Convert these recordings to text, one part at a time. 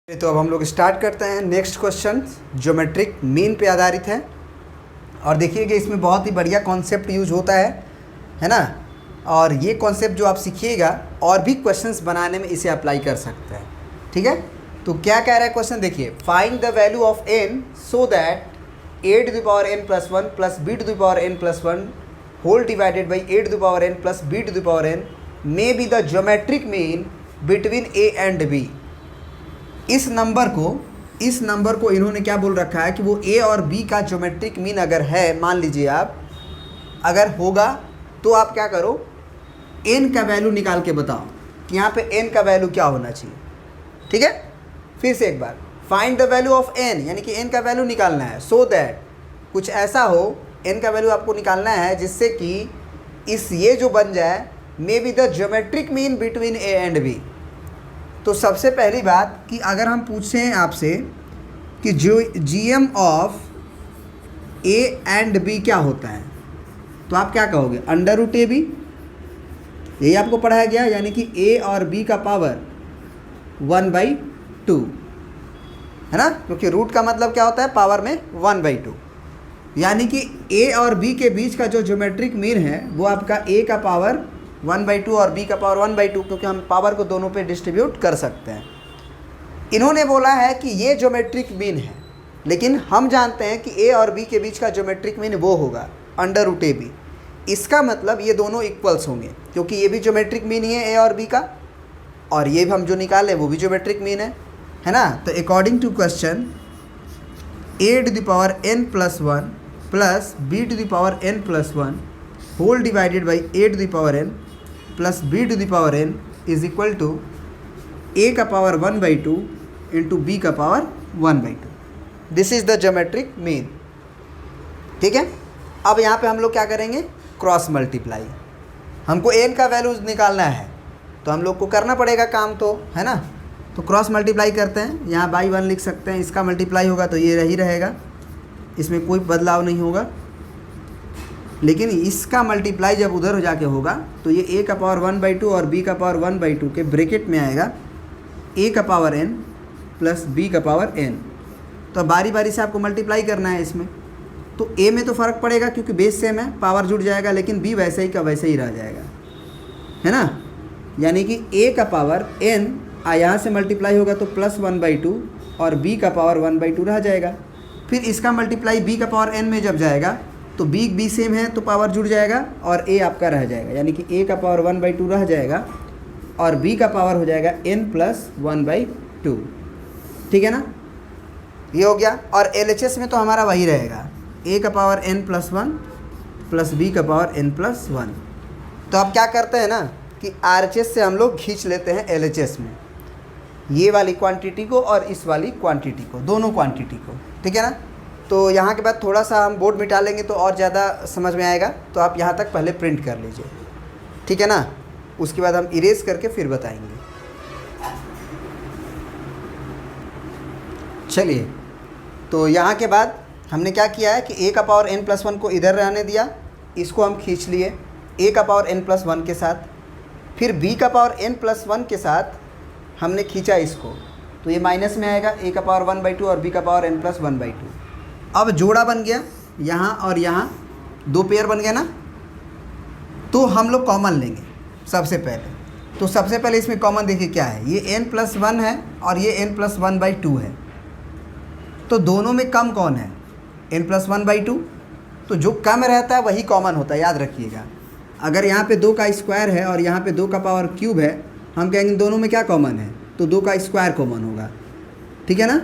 तो अब हम लोग स्टार्ट करते हैं। नेक्स्ट क्वेश्चन ज्योमेट्रिक मीन पे आधारित है और देखिए कि इसमें बहुत ही बढ़िया कॉन्सेप्ट यूज होता है ना। और ये कॉन्सेप्ट जो आप सीखिएगा और भी क्वेश्चंस बनाने में इसे अप्लाई कर सकते हैं। ठीक है, तो क्या कह रहा है क्वेश्चन, देखिए find the value of n so that a to the power n plus 1 plus b to the power n plus 1 whole divided by a to the power n plus b to the power n may B the geometric mean between a and b। इस नंबर को इन्होंने क्या बोल रखा है कि वो a और b का ज्योमेट्रिक मीन अगर है, मान लीजिए आप अगर होगा तो आप क्या करो, n का वैल्यू निकाल के बताओ कि यहाँ पे n का वैल्यू क्या होना चाहिए। ठीक है, फिर से एक बार, find the value of n यानी कि n का वैल्यू निकालना है। सो दैट कुछ ऐसा हो, n का वैल्यू आपको निकालना है जिससे कि ये जो बन जाए may be the geometric mean between a and b। तो सबसे पहली बात कि अगर हम पूछें आपसे कि जो GM of A and B क्या होता है, तो आप क्या कहोगे, अंडर रूट ए बी। यही आपको पढ़ाया गया, यानी कि A और B का पावर 1/2 है ना, क्योंकि रूट का मतलब क्या होता है, पावर में 1/2। यानी कि A और B के बीच का जो ज्योमेट्रिक मीन है वो आपका A का पावर 1/2 और b का पावर 1/2, क्योंकि हम पावर को दोनों पे डिस्ट्रीब्यूट कर सकते हैं। इन्होंने बोला है कि ये ज्योमेट्रिक मीन है, लेकिन हम जानते हैं कि a और b के बीच का ज्योमेट्रिक मीन वो होगा अंडर रूट ए बी। इसका मतलब ये दोनों इक्वल्स होंगे, क्योंकि ये भी ज्योमेट्रिक मीन ही है a और b का, और ये भी हम जो निकालें वो भी ज्योमेट्रिक मीन है ना। तो according to question a to the power n plus 1 plus b to the power n plus 1 whole divided by a to the power n plus b to the power n is equal to a का power 1/2 into b का power 1/2। This is the geometric mean. ठीक है, अब यहाँ पे हम लोग क्या करेंगे, क्रॉस मल्टीप्लाई। हमको n का वैल्यू निकालना है तो हम लोग को करना पड़ेगा काम, तो है ना। तो क्रॉस मल्टीप्लाई करते हैं, यहाँ बाई 1 लिख सकते हैं, इसका मल्टीप्लाई होगा तो ये ही रहेगा, इसमें कोई बदलाव नहीं होगा। लेकिन इसका मल्टीप्लाई जब उधर हो जाके होगा तो ये a का पावर 1/2 और b का पावर 1/2 के ब्रैकेट में आएगा a का पावर n प्लस b का पावर n। तो बारी बारी से आपको मल्टीप्लाई करना है इसमें। तो a में तो फ़र्क पड़ेगा क्योंकि बेस सेम है, पावर जुड़ जाएगा, लेकिन b वैसे ही का वैसे ही रह जाएगा, है ना। यानी कि a का पावर n यहाँ से मल्टीप्लाई होगा तो प्लस 1/2 और b का पावर 1/2 रह जाएगा। फिर इसका मल्टीप्लाई b का पावर n में जब जाएगा तो b सेम है तो पावर जुड़ जाएगा और a आपका रह जाएगा, यानी कि a का पावर 1/2 रह जाएगा और b का पावर हो जाएगा n प्लस 1/2। ठीक है ना, ये हो गया। और LHS में तो हमारा वही रहेगा, a का power n plus 1 plus b का पावर n प्लस 1। तो अब क्या करते हैं ना कि RHS से हम लोग खींच लेते हैं LHS में, ये वाली क्वांटिटी को और इस वाली क्वांटिटी को, दोनों क्वांटिटी को। ठीक है ना। तो यहाँ के बाद थोड़ा सा हम बोर्ड मिटा लेंगे तो और ज़्यादा समझ में आएगा, तो आप यहाँ तक पहले प्रिंट कर लीजिए। ठीक है ना, उसके बाद हम इरेज करके फिर बताएंगे। चलिए, तो यहाँ के बाद हमने क्या किया है कि a का पावर n प्लस 1 को इधर रहने दिया, इसको हम खींच लिए a का पावर n प्लस 1 के साथ, फिर b का पावर n प्लस 1 के साथ हमने खींचा इसको, तो ये माइनस में आएगा, a का पावर 1/2 और b का पावर n प्लस 1/2। अब जोड़ा बन गया, यहाँ और यहाँ दो पेयर बन गया ना। तो हम लोग कॉमन लेंगे सबसे पहले। तो सबसे पहले इसमें कॉमन देखिए क्या है, ये n प्लस 1 है और ये n प्लस 1/2 है। तो दोनों में कम कौन है, n प्लस 1/2। तो जो कम रहता है वही कॉमन होता है, याद रखिएगा। अगर यहाँ पे 2 का स्क्वायर है और यहाँ पे 2 का पावर क्यूब है, हम कहेंगे दोनों में क्या कॉमन है, तो 2 का स्क्वायर कॉमन होगा। ठीक है ना,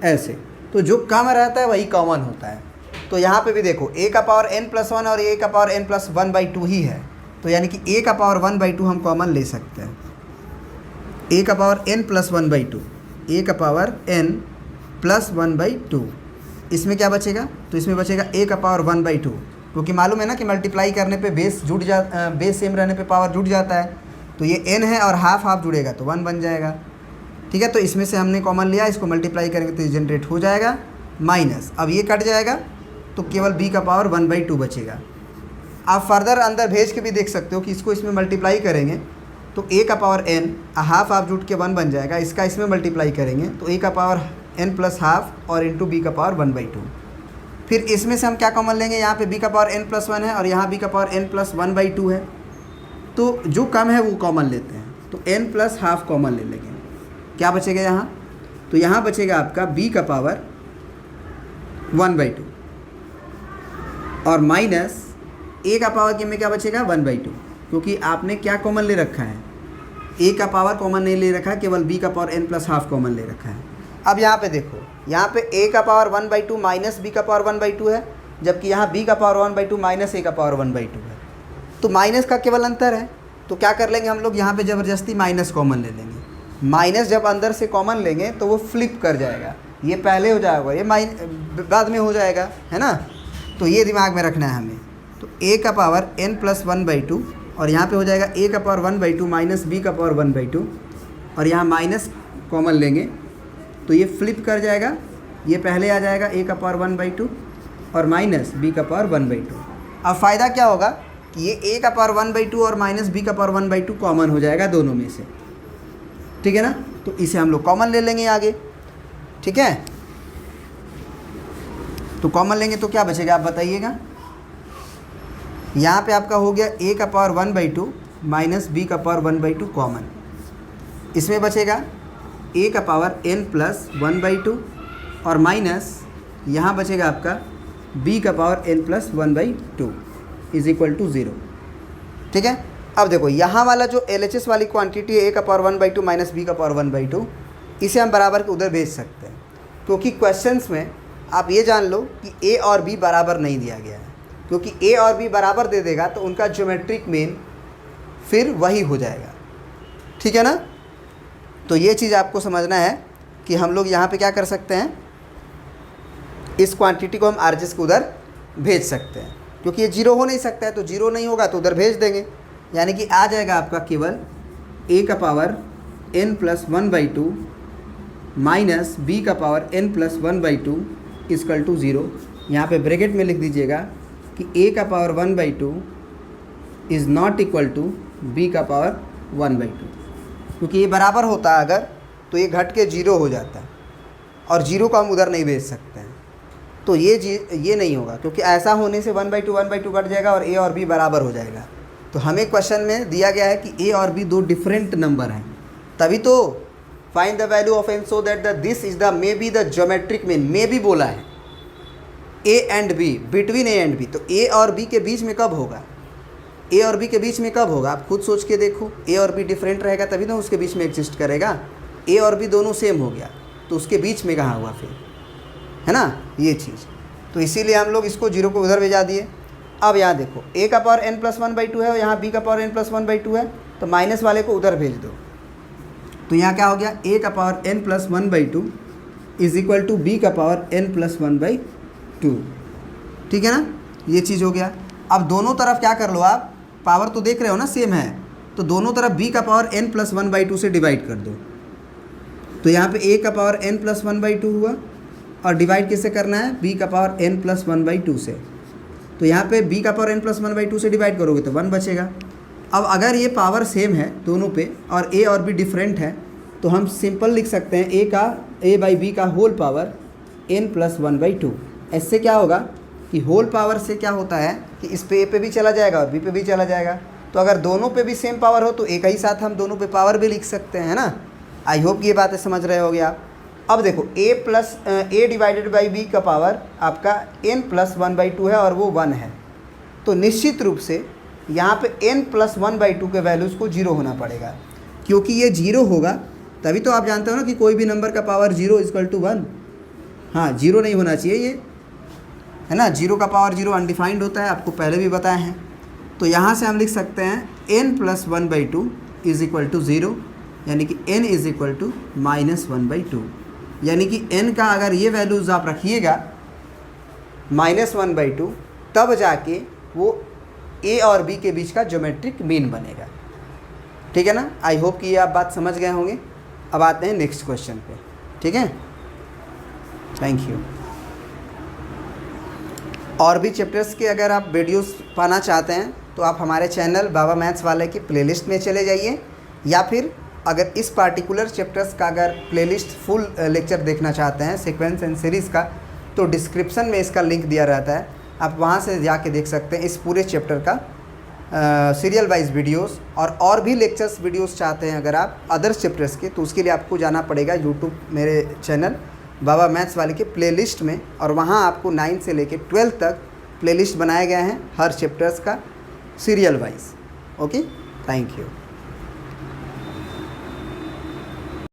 ऐसे। तो जो कम रहता है वही कॉमन होता है। तो यहाँ पे भी देखो a का पावर n प्लस 1 और a का पावर n प्लस 1/2 ही है, तो यानी कि a का पावर 1/2 हम कॉमन ले सकते हैं। a का पावर n प्लस 1/2, a का पावर n प्लस 1/2, इसमें क्या बचेगा, तो इसमें बचेगा a का पावर 1/2, क्योंकि मालूम है ना कि मल्टीप्लाई करने पे बेस सेम रहने पे पावर जुड़ जाता है। तो ये n है और हाफ हाफ जुड़ेगा तो 1 बन जाएगा। ठीक है, तो इसमें से हमने कॉमन लिया, इसको मल्टीप्लाई करेंगे तो ये जनरेट हो जाएगा माइनस। अब ये कट जाएगा तो केवल b का पावर 1/2 बचेगा। आप फर्दर अंदर भेज के भी देख सकते हो कि इसको इसमें मल्टीप्लाई करेंगे तो a का पावर n हाफ आप जुट के 1 बन जाएगा, इसका इसमें मल्टीप्लाई करेंगे तो a का पावर n प्लस हाफ और इंटू b का पावर 1/2। फिर इसमें से हम क्या कॉमन लेंगे, यहाँ पे b का पावर n प्लस 1 है और यहाँ b का पावर n प्लस 1/2 है, तो जो कम है वो कॉमन लेते हैं, तो n प्लस हाफ कॉमन ले लेंगे। क्या बचेगा यहाँ, तो यहाँ बचेगा आपका b का पावर 1/2 और माइनस a का पावर के में क्या बचेगा 1/2, क्योंकि आपने क्या कॉमन ले रखा है, a का पावर कॉमन नहीं ले रखा है, केवल b का power n plus half common ले रखा है। अब यहाँ पे देखो, यहाँ पे a का पावर 1/2 माइनस b का पावर 1/2 है, जबकि यहाँ b का पावर 1/2 माइनस a का पावर 1/2 है, तो माइनस का केवल अंतर है। तो क्या कर लेंगे हम लोग, यहाँ पे ज़बरदस्ती माइनस कॉमन ले लेंगे। माइनस जब अंदर से कॉमन लेंगे तो वो फ्लिप कर जाएगा, ये पहले हो जाएगा, ये बाद में हो जाएगा, है ना। तो ये दिमाग में रखना है हमें। तो a का पावर n प्लस 1/2 और यहाँ पे हो जाएगा a का पावर 1/2 माइनस b का पावर 1/2 और यहाँ माइनस कॉमन लेंगे तो ये फ्लिप कर जाएगा, ये पहले आ जाएगा a का पावर 1/2 और माइनस b का पावर 1/2। अब फ़ायदा क्या होगा कि ये a का पावर 1/2 और माइनस b का पावर 1/2 कॉमन हो जाएगा दोनों में से, ठीक है ना। तो इसे हम लोग कॉमन ले लेंगे आगे, ठीक है। तो कॉमन लेंगे तो क्या बचेगा आप बताइएगा। यहाँ पे आपका हो गया a का पावर 1/2 माइनस b का पावर 1/2 कॉमन, इसमें बचेगा a का पावर n प्लस 1/2 और माइनस यहाँ बचेगा आपका b का power n plus 1/2 is equal to 0, ठीक है। अब देखो यहाँ वाला जो LHS वाली क्वांटिटी है a का पावर 1/2 माइनस b का पावर 1/2, इसे हम बराबर के उधर भेज सकते हैं, क्योंकि क्वेश्चंस में आप ये जान लो कि a और b बराबर नहीं दिया गया है, क्योंकि a और b बराबर दे देगा तो उनका ज्योमेट्रिक मीन फिर वही हो जाएगा, ठीक है ना। तो ये चीज़ आपको समझना है कि हम लोग यहाँ पे क्या कर सकते हैं, इस क्वांटिटी को हम RHS के उधर भेज सकते हैं, क्योंकि ये जीरो हो नहीं सकता है, तो जीरो नहीं होगा तो उधर भेज देंगे, यानी कि आ जाएगा आपका केवल a का power n plus 1/2 minus b का power n plus 1/2 equal to 0। यहाँ पे ब्रैकेट में लिख दीजिएगा कि a का power 1/2 is not equal to b का पावर 1/2, क्योंकि ये बराबर होता है अगर तो ये घट के 0 हो जाता है और 0 को हम उधर नहीं भेज सकते हैं, तो ये नहीं होगा, क्योंकि ऐसा होने से 1/2 घट जाएगा और a और b बराबर हो जाएगा। तो हमें क्वेश्चन में दिया गया है कि a और b दो डिफरेंट नंबर हैं, तभी तो find the value of n so that the this is the may be the geometric mean, मे भी बोला है a and b, between a and b, तो a और b के बीच में कब होगा, a और b के बीच में कब होगा, आप खुद सोच के देखो। a और b डिफरेंट रहेगा तभी तो उसके बीच में एग्जिस्ट करेगा, a और b दोनों सेम हो गया तो उसके बीच में कहाँ हुआ फिर, है ना ये चीज़। तो इसीलिए हम लोग इसको 0 को उधर भेजा दिए। अब यहाँ देखो a का पावर n प्लस 1/2 है और यहाँ b का पावर n प्लस 1/2 है, तो माइनस वाले को उधर भेज दो। तो यहाँ क्या हो गया, a का power n plus 1/2 is equal to b का पावर n प्लस 1/2, ठीक है ना, ये चीज़ हो गया। अब दोनों तरफ क्या कर लो आप, पावर तो देख रहे हो ना सेम है, तो दोनों तरफ b का पावर n प्लस 1/2 से डिवाइड कर दो। तो यहाँ पे a का पावर n प्लस 1/2 हुआ और डिवाइड किससे करना है, b का पावर n प्लस 1/2 से। तो यहाँ पे b का पावर n प्लस 1/2 से डिवाइड करोगे तो 1 बचेगा। अब अगर ये पावर सेम है दोनों पे और a और b डिफरेंट है, तो हम सिंपल लिख सकते हैं a बाई b का होल पावर n प्लस 1/2। इससे क्या होगा कि होल पावर से क्या होता है कि इस पे a पे भी चला जाएगा और b पे भी चला जाएगा, तो अगर दोनों पे भी सेम पावर हो तो एक ही साथ हम दोनों पे पावर भी लिख सकते हैं, है ना। आई होप ये बातें समझ रहे होगे आप। अब देखो a डिवाइडेड बाई b का पावर आपका n प्लस 1/2 है और वो 1 है, तो निश्चित रूप से यहाँ पे n प्लस 1/2 के वैल्यूज़ को 0 होना पड़ेगा, क्योंकि ये 0 होगा तभी तो आप जानते हो ना कि कोई भी नंबर का पावर 0 इक्वल टू 1। हाँ 0 नहीं होना चाहिए ये, है ना, 0 का पावर 0 अनडिफाइंड होता है, आपको पहले भी बताए हैं। तो यहाँ से हम लिख सकते हैं n plus 1/2 is equal to 0, यानी कि n is equal to minus 1/2, यानी कि n का अगर ये वैल्यूज़ आप रखिएगा माइनस 1/2, तब जाके वो a और b के बीच का ज्योमेट्रिक मीन बनेगा, ठीक है ना। आई होप कि ये आप बात समझ गए होंगे। अब आते हैं नेक्स्ट क्वेश्चन पे, ठीक है, थैंक यू। और भी चैप्टर्स के अगर आप वीडियोस पाना चाहते हैं तो आप हमारे चैनल बाबा मैथ्स वाले की प्लेलिस्ट में चले जाइए, या फिर अगर इस पार्टिकुलर चैप्टर्स का अगर प्लेलिस्ट फुल लेक्चर देखना चाहते हैं सीक्वेंस एंड सीरीज़ का, तो डिस्क्रिप्शन में इसका लिंक दिया रहता है, आप वहाँ से जाके देख सकते हैं इस पूरे चैप्टर का सीरियल वाइज वीडियोस। और भी लेक्चर्स वीडियोस चाहते हैं अगर आप अदर्स चैप्टर्स के, तो उसके लिए आपको जाना पड़ेगा यूट्यूब मेरे चैनल बाबा मैथ्स वाले के प्लेलिस्ट में, और वहाँ आपको 9 से लेके 12 तक प्लेलिस्ट बनाए गए हैं हर चैप्टर्स का serial wise. Okay, thank you.